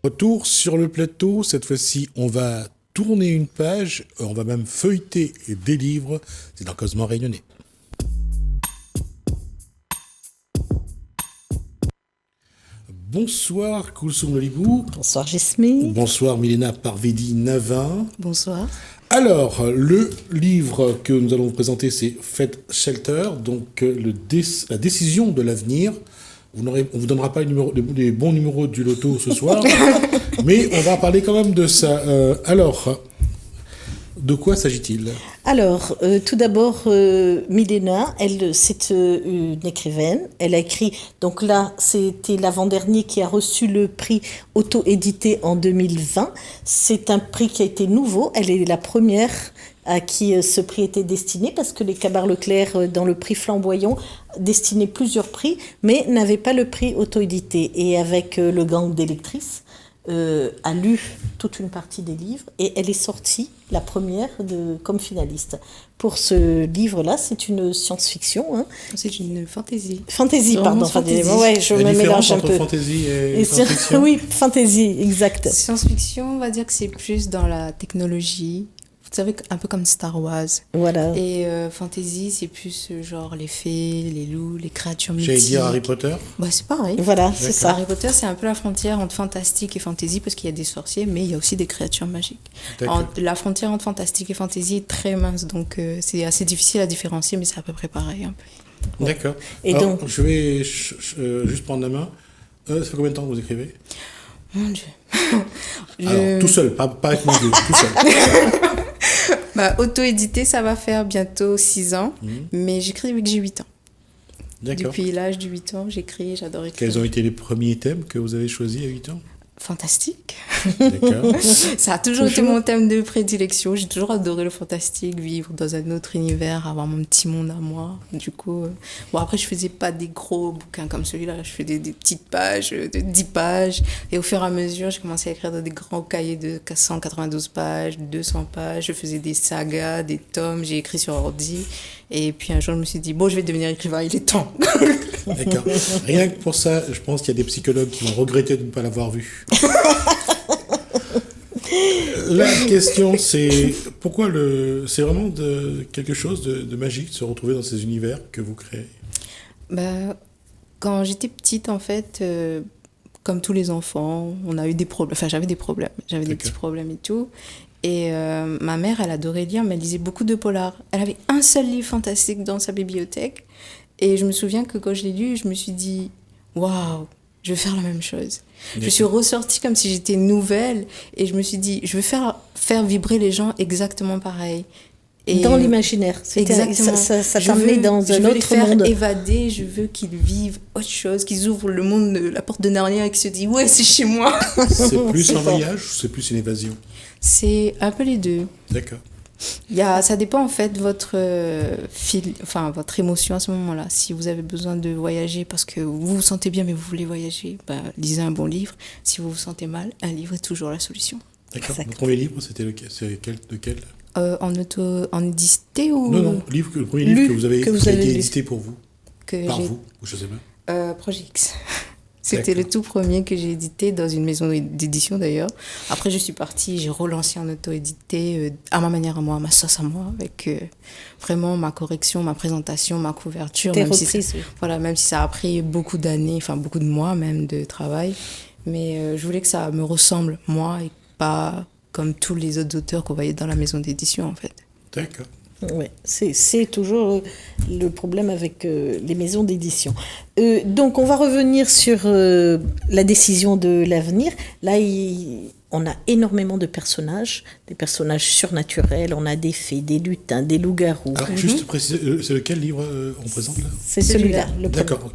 Retour sur le plateau, cette fois-ci on va tourner une page, on va même feuilleter des livres, c'est dans Cosmo Rayonné. Bonsoir Koulsoum Lolibou. Bonsoir Jesmine. Bonsoir Milena Parvedi Navin. Bonsoir. Alors, le livre que nous allons vous présenter, c'est Fate Shelter, donc la décision de l'avenir. On ne vous donnera pas les bons numéros du loto ce soir, mais on va parler quand même de ça. Alors, de quoi s'agit-il ? Alors, tout d'abord, Milena, c'est une écrivaine. Elle a écrit, donc là, c'était l'avant-dernier qui a reçu le prix auto-édité en 2020. C'est un prix qui a été nouveau. Elle est la première à qui ce prix était destiné, parce que les Cabards Leclerc, dans le prix Flamboyant, destinaient plusieurs prix, mais n'avaient pas le prix auto-édité. Et avec le gang des lectrices, a lu toute une partie des livres et elle est sortie, la première, comme finaliste. Pour ce livre-là, c'est une science-fiction. Hein. C'est une fantaisie. Fantaisie, pardon. Fantasy. Ouais, je me mélange un peu. Fantaisie et science-fiction. Oui, fantaisie, exact. Science-fiction, on va dire que c'est plus dans la technologie. Vous savez, un peu comme Star Wars. Voilà. Et fantasy, c'est plus genre les fées, les loups, les créatures mythiques. J'allais dire Harry Potter. Bah, c'est pareil. Voilà, c'est ça. Harry Potter, c'est un peu la frontière entre fantastique et fantasy, parce qu'il y a des sorciers, mais il y a aussi des créatures magiques. La frontière entre fantastique et fantasy est très mince, donc c'est assez difficile à différencier, mais c'est à peu près pareil. Un peu. D'accord. Et alors, donc, je vais juste prendre la main. Ça fait combien de temps que vous écrivez ? Mon Dieu. Alors, tout seul, pas avec mon Dieu, tout seul. Bah, auto-édité, ça va faire bientôt 6 ans, mais j'écris depuis que j'ai 8 ans. D'accord. Depuis l'âge de 8 ans, j'écris, j'adore écrire. Quels ont été les premiers thèmes que vous avez choisis à 8 ans ? Fantastique. D'accord. Ça a toujours été mon thème de prédilection. J'ai toujours adoré le fantastique, vivre dans un autre univers, avoir mon petit monde à moi. Du coup, bon, après, je faisais pas des gros bouquins comme celui-là. Je faisais des petites pages de 10 pages. Et au fur et à mesure, j'ai commencé à écrire dans des grands cahiers de 192 pages, 200 pages. Je faisais des sagas, des tomes. J'ai écrit sur ordi. Et puis un jour, je me suis dit, bon, je vais devenir écrivain, il est temps. D'accord. Rien que pour ça, je pense qu'il y a des psychologues qui vont regretter de ne pas l'avoir vu. La question, c'est pourquoi c'est vraiment quelque chose de magique de se retrouver dans ces univers que vous créez. Bah, quand j'étais petite, en fait, comme tous les enfants, on a eu des problèmes. Enfin, j'avais des problèmes. J'avais des petits problèmes et tout. Et ma mère, elle adorait lire, mais elle lisait beaucoup de polars. Elle avait un seul livre fantastique dans sa bibliothèque. Et je me souviens que quand je l'ai lu, je me suis dit, waouh, je vais faire la même chose. Je suis ressortie comme si j'étais nouvelle. Et je me suis dit, je vais faire vibrer les gens exactement pareil. Et dans l'imaginaire. Exactement. Ça t'amenait dans un autre monde. Je veux les faire évader, je veux qu'ils vivent autre chose, qu'ils ouvrent le monde, la porte de Narnia et qu'ils se disent, ouais, c'est chez moi. C'est plus un voyage ou c'est plus une évasion ? C'est un peu les deux. D'accord. Ça dépend en fait de votre votre émotion à ce moment-là. Si vous avez besoin de voyager parce que vous vous sentez bien mais vous voulez voyager, lisez un bon livre. Si vous vous sentez mal, un livre est toujours la solution. D'accord. Votre premier livre, c'était lequel ? En édité ou... Non, le premier livre que vous avez été édité pour vous. Par vous, ou je sais pas. Projet X. C'était le tout premier que j'ai édité dans une maison d'édition d'ailleurs. Après, je suis partie, j'ai relancé en auto-édité à ma manière à moi, à ma sauce à moi, avec vraiment ma correction, ma présentation, ma couverture. Même si ça a pris beaucoup d'années, enfin beaucoup de mois même de travail. Mais je voulais que ça me ressemble, moi, et pas comme tous les autres auteurs qu'on voyait dans la maison d'édition, en fait. D'accord. Ouais, c'est toujours le problème avec les maisons d'édition. Donc, on va revenir sur la décision de l'avenir. Là, on a énormément de personnages, des personnages surnaturels. On a des fées, des lutins, des loups-garous. Alors, juste préciser, c'est lequel livre on présente là ? C'est celui-là. D'accord, ok.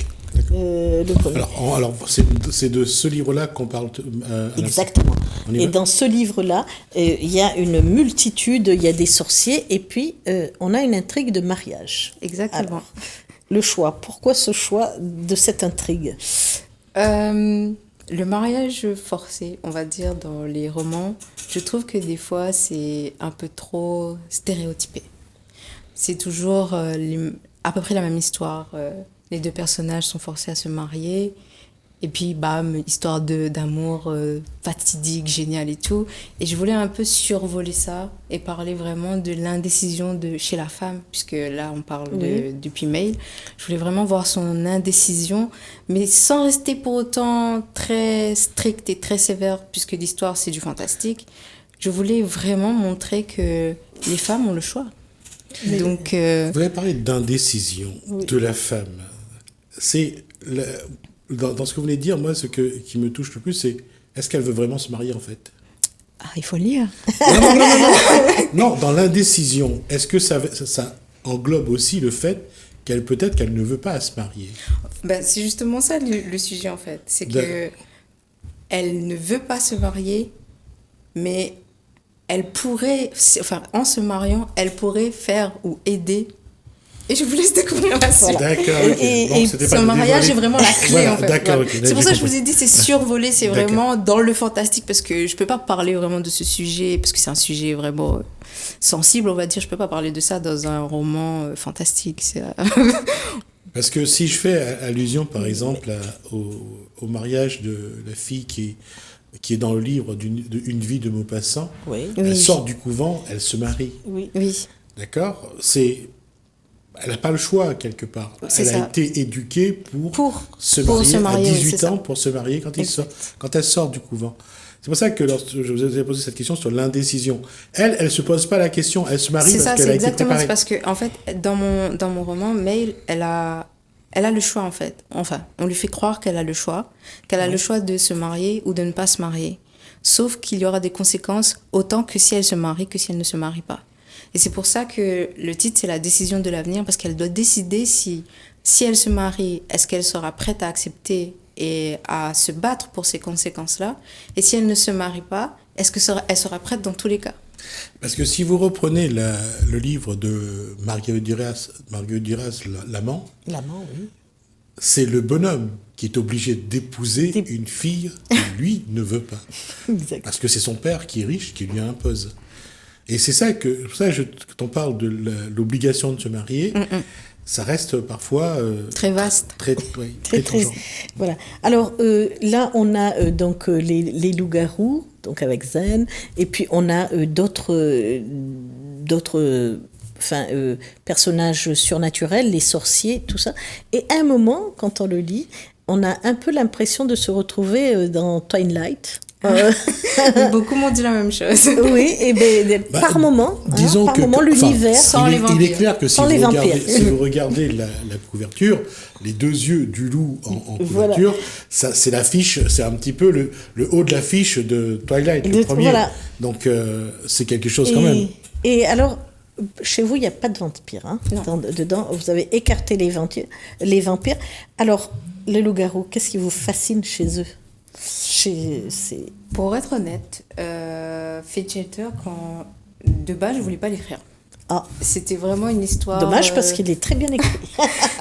Le premier. Alors c'est de ce livre-là qu'on parle. Exactement. Et dans ce livre-là, il y a une multitude, il y a des sorciers, et puis on a une intrigue de mariage. Exactement. Alors, le choix. Pourquoi ce choix de cette intrigue ? Le mariage forcé, on va dire, dans les romans, je trouve que des fois, c'est un peu trop stéréotypé. C'est toujours à peu près la même histoire. Les deux personnages sont forcés à se marier Et puis, bam, histoire d'amour fatidique, génial et tout. Et je voulais un peu survoler ça et parler vraiment de l'indécision chez la femme, puisque là, on parle depuis Mail. Je voulais vraiment voir son indécision, mais sans rester pour autant très stricte et très sévère, puisque l'histoire, c'est du fantastique. Je voulais vraiment montrer que les femmes ont le choix. Donc, Vous avez parlé d'indécision de la femme. C'est... Dans ce que vous venez de dire, moi, qui me touche le plus, c'est est-ce qu'elle veut vraiment se marier, en fait? Ah, il faut le lire. Non, dans l'indécision, est-ce que ça englobe aussi le fait peut-être qu'elle ne veut pas se marier? Ben, c'est justement ça le sujet, en fait. C'est que elle ne veut pas se marier, mais elle pourrait, enfin, en se mariant, elle pourrait faire ou aider. Et je vous laisse découvrir la suite. D'accord. Et ce mariage est vraiment la clé, en fait. D'accord, voilà. C'est pour ça que je vous ai dit, c'est survolé, c'est vraiment dans le fantastique, parce que je peux pas parler vraiment de ce sujet, parce que c'est un sujet vraiment sensible, on va dire. Je peux pas parler de ça dans un roman fantastique. Parce que si je fais allusion, par exemple, au mariage de la fille qui est dans le livre Une vie de Maupassant, elle sort du couvent, elle se marie. Oui. D'accord? Elle n'a pas le choix, quelque part. Elle a été éduquée pour se marier à 18 ans, pour se marier quand elle sort du couvent. C'est pour ça que je vous ai posé cette question sur l'indécision. Elle ne se pose pas la question, elle se marie parce qu'elle a été préparée. C'est parce que, en fait, dans mon roman, Mail, elle a le choix, en fait. Enfin, on lui fait croire qu'elle a le choix, le choix de se marier ou de ne pas se marier. Sauf qu'il y aura des conséquences autant que si elle se marie que si elle ne se marie pas. Et c'est pour ça que le titre, c'est la décision de l'avenir, parce qu'elle doit décider si elle se marie, est-ce qu'elle sera prête à accepter et à se battre pour ces conséquences-là? Et si elle ne se marie pas, est-ce qu'elle sera prête dans tous les cas? Parce que si vous reprenez le livre de Marguerite Duras, L'amant, oui. C'est le bonhomme qui est obligé d'épouser une fille que lui ne veut pas. Exact. Parce que c'est son père qui est riche, qui lui impose. Et c'est ça quand on parle de l'obligation de se marier, ça reste parfois très vaste, très voilà. Alors là, on a donc les loups-garous, donc avec Zen, et puis on a d'autres personnages surnaturels, les sorciers, tout ça. Et à un moment, quand on le lit, on a un peu l'impression de se retrouver dans Twilight. Beaucoup m'ont dit la même chose. Oui, et par moment, l'univers sans les vampires. Il est clair que si vous regardez la couverture, les deux yeux du loup en couverture, ça, c'est l'affiche, c'est un petit peu le haut de l'affiche de Twilight, le premier. Voilà. Donc c'est quelque chose quand même. Et alors, chez vous, il n'y a pas de vampires. Hein, dedans, vous avez écarté les vampires. Alors, les loups-garous, qu'est-ce qui vous fascine chez eux? Pour être honnête, Fate Shelter, de base, je voulais pas l'écrire. Ah. C'était vraiment une histoire... Dommage, parce qu'il est très bien écrit.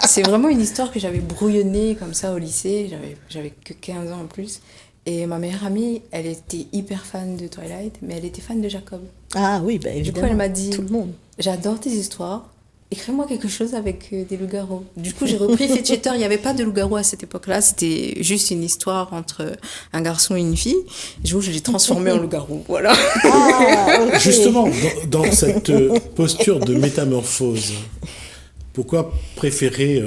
C'est vraiment une histoire que j'avais brouillonnée comme ça au lycée. J'avais que 15 ans en plus. Et ma meilleure amie, elle était hyper fan de Twilight, mais elle était fan de Jacob. Ah oui, évidemment. Du coup, elle m'a dit, tout le monde. J'adore tes histoires. Écris-moi quelque chose avec des loups-garous. Du coup, j'ai repris Fate Shelter. Il n'y avait pas de loups-garous à cette époque-là. C'était juste une histoire entre un garçon et une fille. Je l'ai transformé en loup-garou. Voilà. Ah, okay. Justement, dans cette posture de métamorphose, pourquoi préférer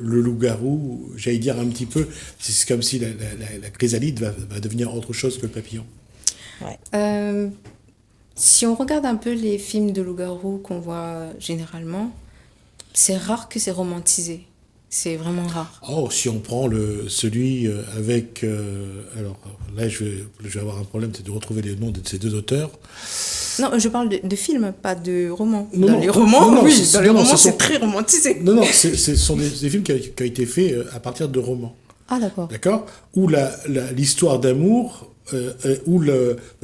le loup-garou? J'allais dire un petit peu, c'est comme si la chrysalide va devenir autre chose que le papillon. Ouais. Si on regarde un peu les films de loups-garous qu'on voit généralement, c'est rare que c'est romantisé. C'est vraiment rare. Oh, si on prend celui avec... alors là, je vais avoir un problème, c'est de retrouver les noms de ces deux auteurs. Non, je parle de films, pas de romans. Dans les romans, c'est très romantisé. Non, ce sont des films qui ont été faits à partir de romans. Ah, d'accord. D'accord? Où l'histoire d'amour...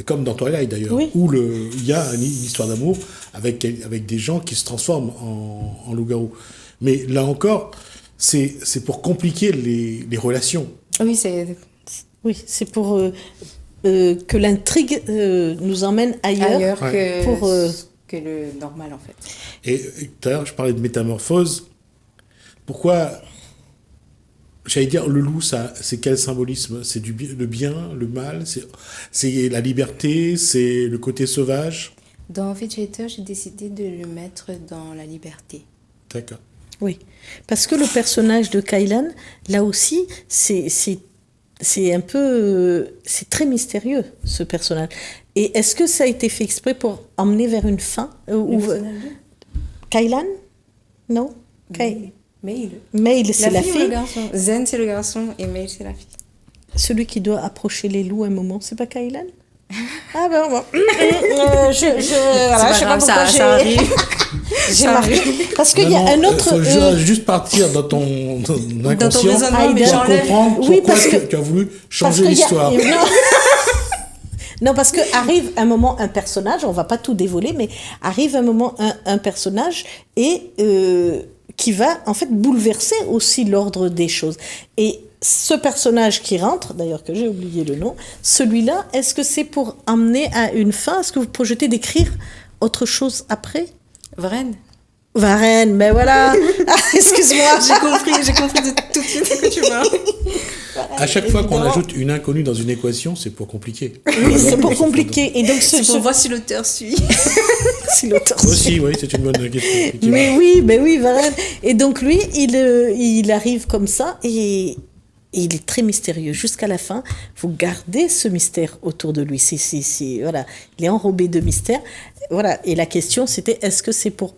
comme dans Twilight d'ailleurs, oui. où il y a une histoire d'amour avec des gens qui se transforment en loup-garou. Mais là encore, c'est pour compliquer les relations. Oui, c'est pour que l'intrigue nous emmène ailleurs que le normal en fait. Et tout à l'heure, je parlais de métamorphose. Pourquoi j'allais dire, le loup, c'est quel symbolisme? C'est le bien, le mal, c'est la liberté, c'est le côté sauvage? Dans Vegetator, j'ai décidé de le mettre dans la liberté. D'accord. Oui, parce que le personnage de Kylan, là aussi, c'est un peu... c'est très mystérieux, ce personnage. Et est-ce que ça a été fait exprès pour emmener vers une fin Kylan? Non? Mail. Mail, c'est la fille. Ou fille. le garçon. Zen, c'est le garçon, et Mail, c'est la fille. Celui qui doit approcher les loups un moment, c'est pas Kylan? Ah ben bon. Voilà, je sais pas pourquoi ça arrive. j'ai marqué. Parce qu'il y a un autre... faut juste partir dans ton inconscient raisonnement, mais pour j'enlève. comprendre Oui, pourquoi parce que- tu as voulu changer qu'il y a- l'histoire. Non, parce que arrive un moment un personnage, on va pas tout dévoiler, mais arrive un moment un personnage et qui va en fait bouleverser aussi l'ordre des choses. Et ce personnage qui rentre, d'ailleurs que j'ai oublié le nom, celui-là, est-ce que c'est pour amener à une fin? Est-ce que vous projetez d'écrire autre chose après? Varen. Varenne, mais voilà. Ah, excuse-moi. J'ai compris tout de suite ce que tu vois. À chaque fois qu'on Évidemment. ajoute une inconnue dans une équation, c'est pour compliquer. Oui, c'est pour compliquer. Et donc C'est pour voir si l'auteur suit. si l'auteur Aussi, oui, c'est une bonne question. effectivement. Mais oui, Varenne. Et donc lui, il arrive comme ça et il est très mystérieux jusqu'à la fin. Vous gardez ce mystère autour de lui. Voilà, il est enrobé de mystère. Voilà. Et la question, c'était est-ce que c'est pour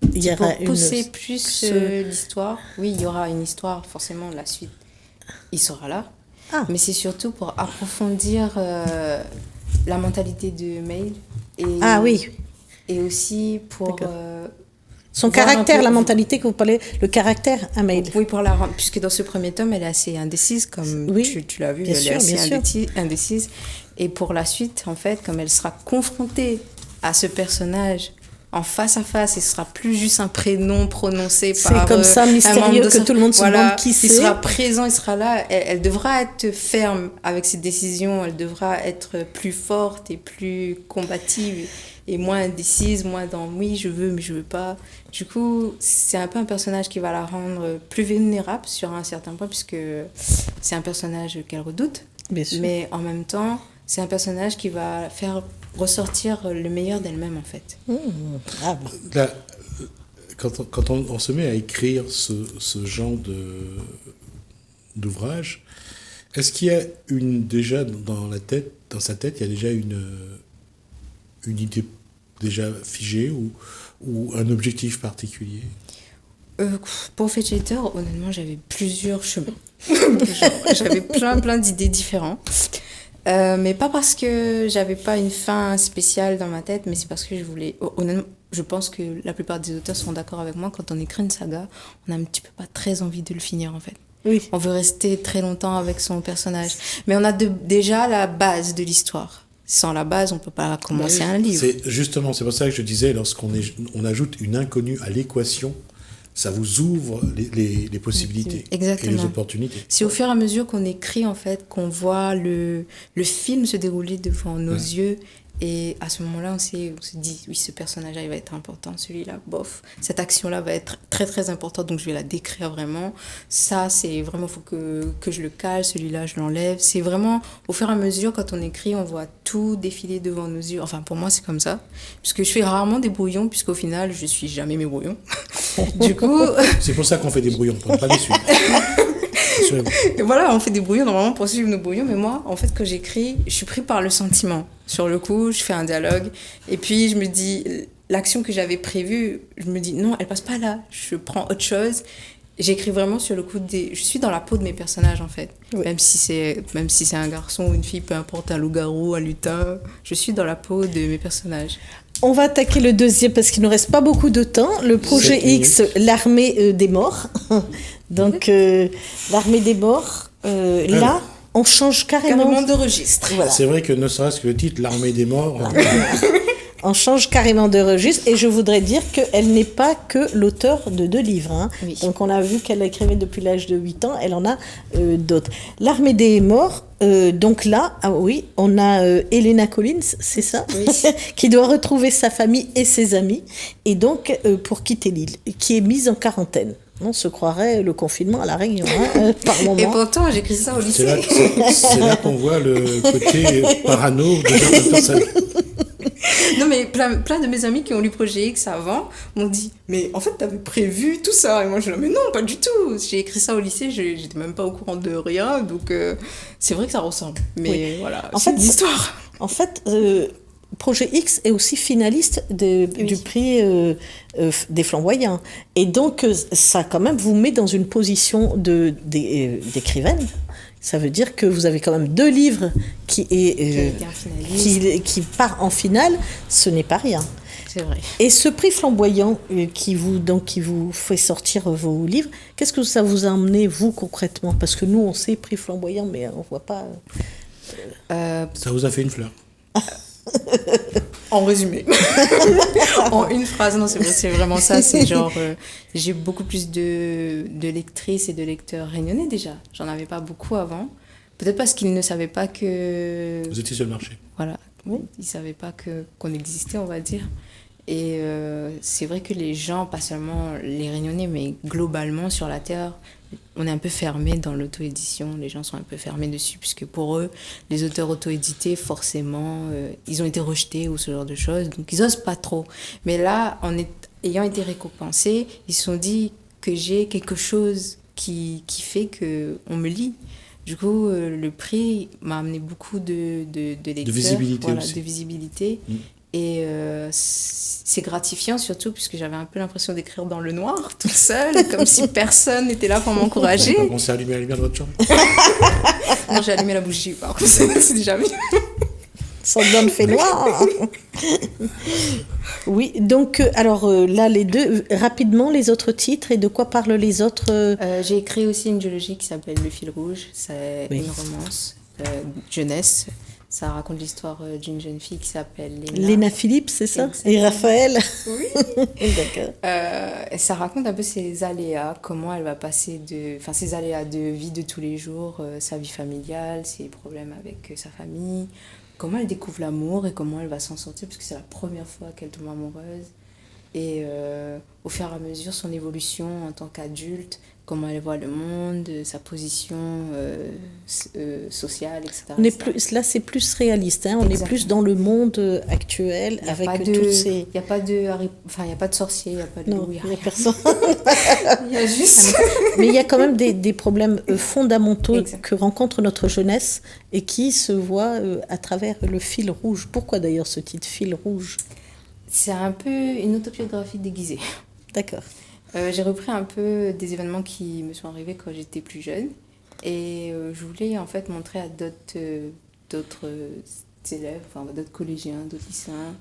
Pour pousser plus l'histoire. Oui, il y aura une histoire, forcément, la suite. Il sera là. Ah. Mais c'est surtout pour approfondir la mentalité de Mail. Ah oui. Et aussi pour... Son voir caractère, un peu- la mentalité que vous parlez, le caractère à Mail. Oui, pour la rendre... Puisque dans ce premier tome, elle est assez indécise, comme Oui, tu l'as vu. bien Elle sûr, est assez bien sûr. indécise. Et pour la suite, en fait, comme elle sera confrontée à ce personnage en face à face, et ce sera plus juste un prénom prononcé C'est par comme ça, un mystérieux, membre de que tout le monde se demande qui il c'est. sera présent, il sera là. Elle devra être ferme avec ses décisions, elle devra être plus forte et plus combative et moins indécise, moins dans oui je veux mais je veux pas. Du coup, c'est un peu un personnage qui va la rendre plus vulnérable sur un certain point, puisque c'est un personnage qu'elle redoute. Bien sûr. Mais en même temps, c'est un personnage qui va faire ressortir le meilleur d'elle-même, en fait. Ah bon. Là, quand on se met à écrire ce genre d'ouvrage, est-ce qu'il y a déjà dans sa tête, il y a déjà une idée déjà figée ou un objectif particulier? Pour Vegetator, honnêtement, j'avais plusieurs chemins. J'avais plein d'idées différentes. Mais pas parce que j'avais pas une fin spéciale dans ma tête, mais c'est parce que je voulais... Honnêtement, je pense que la plupart des auteurs sont d'accord avec moi. Quand on écrit une saga, on a un petit peu pas très envie de le finir, en fait. Oui. On veut rester très longtemps avec son personnage. Mais on a déjà la base de l'histoire. Sans la base, on peut pas commencer un livre. C'est pour ça que je disais, on ajoute une inconnue à l'équation, ça vous ouvre les possibilités. Exactement. Et les opportunités. C'est au fur et à mesure qu'on écrit, en fait, qu'on voit le film se dérouler devant nos yeux. Et à ce moment-là, on se dit, oui, ce personnage-là, il va être important. Celui-là, bof. Cette action-là va être très, très importante, donc je vais la décrire vraiment. Ça, c'est vraiment, il faut que je le cale. Celui-là, je l'enlève. C'est vraiment, au fur et à mesure, quand on écrit, on voit tout défiler devant nos yeux. Enfin, pour moi, c'est comme ça. Puisque je fais rarement des brouillons, puisqu'au final, je suis jamais mes brouillons. Du coup... C'est pour ça qu'on fait des brouillons, pour ne pas les suivre. Et voilà, on fait des brouillons normalement pour suivre nos brouillons, mais moi, en fait, quand j'écris, je suis pris par le sentiment. Sur le coup, je fais un dialogue, et puis je me dis, l'action que j'avais prévue, je me dis, non, elle passe pas là, je prends autre chose. J'écris vraiment sur le coup je suis dans la peau de mes personnages, en fait. Oui. Même si c'est un garçon ou une fille, peu importe, un loup-garou, un lutin, je suis dans la peau de mes personnages. On va attaquer le deuxième parce qu'il ne reste pas beaucoup de temps. Le projet X, l'armée des morts. Donc, l'armée des morts, là, on change carrément de registre. Voilà. C'est vrai que ne serait-ce que le titre, l'armée des morts... On change carrément de registre, et je voudrais dire qu'elle n'est pas que l'auteur de 2 livres. Hein. Oui. Donc on a vu qu'elle écrivait depuis l'âge de 8 ans, elle en a d'autres. L'armée des morts, donc là, oui, on a Helena Collins, c'est ça, oui. Qui doit retrouver sa famille et ses amis, et donc pour quitter l'île, qui est mise en quarantaine. On se croirait le confinement à La Réunion, par moment. Et pourtant, j'écris ça au lycée. C'est là qu'on voit le côté parano de certaines personnes. Non, mais plein de mes amis qui ont lu Projet X avant m'ont dit « Mais en fait, t'avais prévu tout ça ?» Et moi, je dis « Mais non, pas du tout. J'ai écrit ça au lycée, j'étais même pas au courant de rien. Donc, c'est vrai que ça ressemble. Mais voilà, c'est une histoire. En fait, Projet X est aussi finaliste du prix des Flamboyants. Et donc, ça, quand même, vous met dans une position d'écrivaine. Ça veut dire que vous avez quand même 2 livres qui part en finale. Ce n'est pas rien. C'est vrai. Et ce prix Flamboyant qui vous fait sortir vos livres, qu'est-ce que ça vous a emmené, vous, concrètement? Parce que nous, on sait prix Flamboyant, mais on ne voit pas... Ça vous a fait une fleur. En résumé. En une phrase, non, c'est vraiment ça. C'est genre, j'ai beaucoup plus de lectrices et de lecteurs réunionnais déjà. J'en avais pas beaucoup avant. Peut-être parce qu'ils ne savaient pas que... Vous étiez sur le marché. Voilà. Oui. Ils ne savaient pas qu'on existait, on va dire. Et c'est vrai que les gens, pas seulement les Réunionnais, mais globalement sur la Terre, on est un peu fermé dans l'auto-édition. Les gens sont un peu fermés dessus, puisque pour eux, les auteurs auto-édités, forcément, ils ont été rejetés ou ce genre de choses. Donc, ils n'osent pas trop. Mais là, ayant été récompensés, ils se sont dit que j'ai quelque chose qui fait qu'on me lit. Du coup, le prix m'a amené beaucoup de lecteurs. De visibilité aussi. De visibilité. Et c'est gratifiant surtout puisque j'avais un peu l'impression d'écrire dans le noir, toute seule, comme si personne n'était là pour m'encourager. On s'est allumé la lumière de votre chambre. Non, j'ai allumé la bougie, par contre, c'est déjà mieux. Son donne fait noir. Oui, donc, alors là, les 2, rapidement, les autres titres et de quoi parlent les autres J'ai écrit aussi une duologie qui s'appelle Le Fil Rouge. C'est une romance jeunesse. Ça raconte l'histoire d'une jeune fille qui s'appelle Léna Philippe, c'est ça? Et Raphaël? Oui. D'accord. Et ça raconte un peu ses aléas, comment elle va passer ses aléas de vie de tous les jours, sa vie familiale, ses problèmes avec sa famille, comment elle découvre l'amour et comment elle va s'en sortir, parce que c'est la première fois qu'elle tombe amoureuse. Et au fur et à mesure, son évolution en tant qu'adulte, comment elle voit le monde, sa position sociale, etc. Là, c'est plus réaliste. Hein. On est plus dans le monde actuel avec toutes ces... Il n'y a pas de sorcier, il n'y a pas de loup, il n'y a personne. Il y a juste... Mais il y a quand même des problèmes fondamentaux que rencontre notre jeunesse et qui se voient à travers le fil rouge. Pourquoi d'ailleurs ce titre, Fil Rouge? C'est un peu une autobiographie déguisée. D'accord. J'ai repris un peu des événements qui me sont arrivés quand j'étais plus jeune. Et je voulais en fait montrer à d'autres élèves, enfin d'autres collégiens, d'autres lycéens,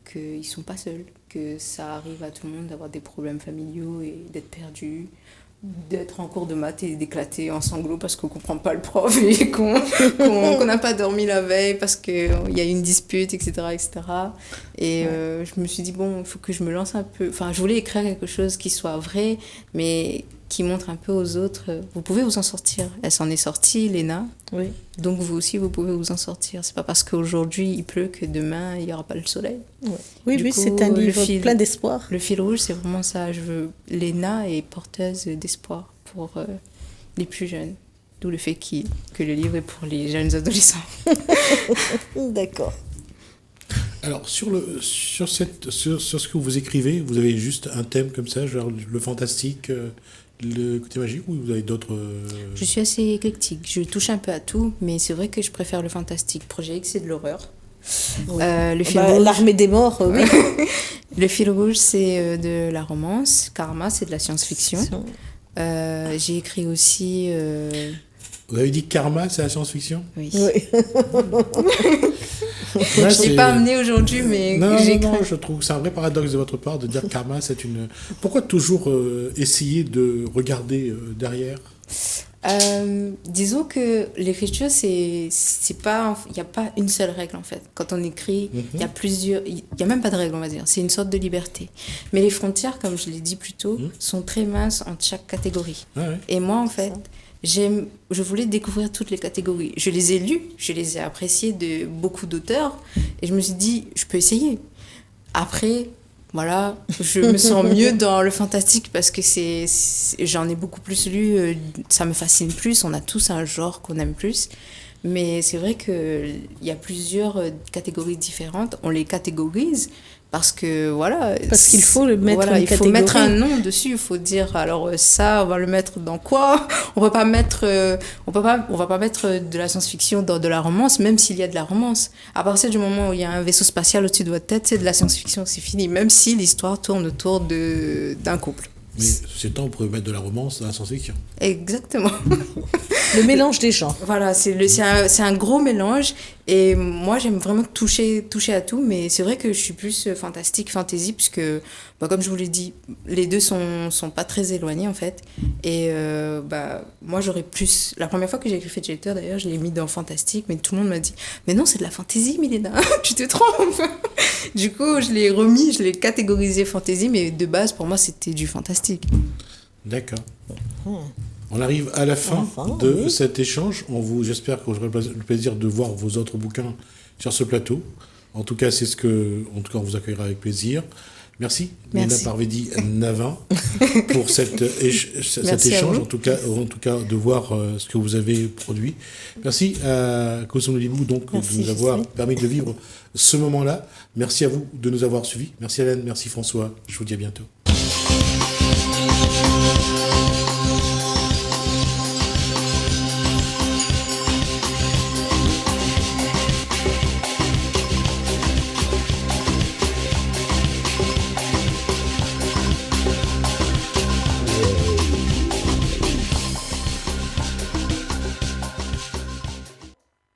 qu'ils ne sont pas seuls, que ça arrive à tout le monde d'avoir des problèmes familiaux et d'être perdu, d'être en cours de maths et d'éclater en sanglots parce qu'on ne comprend pas le prof et qu'on n'a pas dormi la veille parce qu'il y a une dispute, etc. etc. Et je me suis dit, bon, il faut que je me lance un peu. Enfin, je voulais écrire quelque chose qui soit vrai, mais qui montre un peu aux autres, vous pouvez vous en sortir. Elle s'en est sortie, Léna. Oui. Donc vous aussi, vous pouvez vous en sortir. C'est pas parce qu'aujourd'hui il pleut que demain il n'y aura pas le soleil. Oui, oui, c'est un livre plein d'espoir. Le fil rouge, c'est vraiment ça. Léna est porteuse d'espoir pour les plus jeunes. D'où le fait que le livre est pour les jeunes adolescents. D'accord. Alors, sur ce que vous écrivez, vous avez juste un thème comme ça, genre le fantastique, le côté magique, ou vous avez d'autres... Je suis assez éclectique. Je touche un peu à tout, mais c'est vrai que je préfère le fantastique. Projet X, c'est de l'horreur. Oui. Le fil rouge... L'armée des morts, oui. Le fil rouge, c'est de la romance. Karma, c'est de la science-fiction. J'ai écrit aussi... Vous avez dit Karma, c'est la science-fiction? Oui. Je ne l'ai pas amené aujourd'hui, mais non, je trouve que c'est un vrai paradoxe de votre part de dire Karma, c'est une... Pourquoi toujours essayer de regarder derrière? Disons que l'écriture, c'est pas... Il n'y a pas une seule règle, en fait. Quand on écrit, il y a plusieurs... Il n'y a même pas de règle, on va dire. C'est une sorte de liberté. Mais les frontières, comme je l'ai dit plus tôt, sont très minces entre chaque catégorie. Ah ouais. Et moi, en fait... Je voulais découvrir toutes les catégories. Je les ai lues, je les ai appréciées de beaucoup d'auteurs et je me suis dit, je peux essayer. Après, voilà, je me sens mieux dans le fantastique parce que j'en ai beaucoup plus lu, ça me fascine plus, on a tous un genre qu'on aime plus. Mais c'est vrai qu'il y a plusieurs catégories différentes, on les catégorise parce que voilà. Parce qu'il faut le mettre voilà, une il faut catégorie. mettre un nom dessus, il faut dire alors ça, on va le mettre dans quoi? On va pas mettre de la science-fiction dans de la romance, même s'il y a de la romance. À partir du moment où il y a un vaisseau spatial au-dessus de votre tête, c'est de la science-fiction, c'est fini, même si l'histoire tourne autour d'un couple. Mais ceci étant, on pourrait mettre de la romance dans la science-fiction. Exactement. Le mélange des genres. Voilà, c'est un gros mélange. Et moi, j'aime vraiment toucher à tout. Mais c'est vrai que je suis plus fantastique, fantasy, puisque, comme je vous l'ai dit, les deux sont pas très éloignés, en fait. Et moi, j'aurais plus... La première fois que j'ai écrit Fate Shelter, d'ailleurs, je l'ai mis dans fantastique. Mais tout le monde m'a dit, mais non, c'est de la fantasy, Milena. Tu te trompes. Du coup, je l'ai catégorisé fantasy. Mais de base, pour moi, c'était du fantastique. D'accord. On arrive à la fin de cet échange. J'espère que j'aurai le plaisir de voir vos autres bouquins sur ce plateau. En tout cas, on vous accueillera avec plaisir. Merci. Milena Parvedi Navin pour cet échange, en tout cas de voir ce que vous avez produit. Merci à Cosmo Libou de nous avoir permis de vivre ce moment-là. Merci à vous de nous avoir suivis. Merci Hélène, merci François. Je vous dis à bientôt.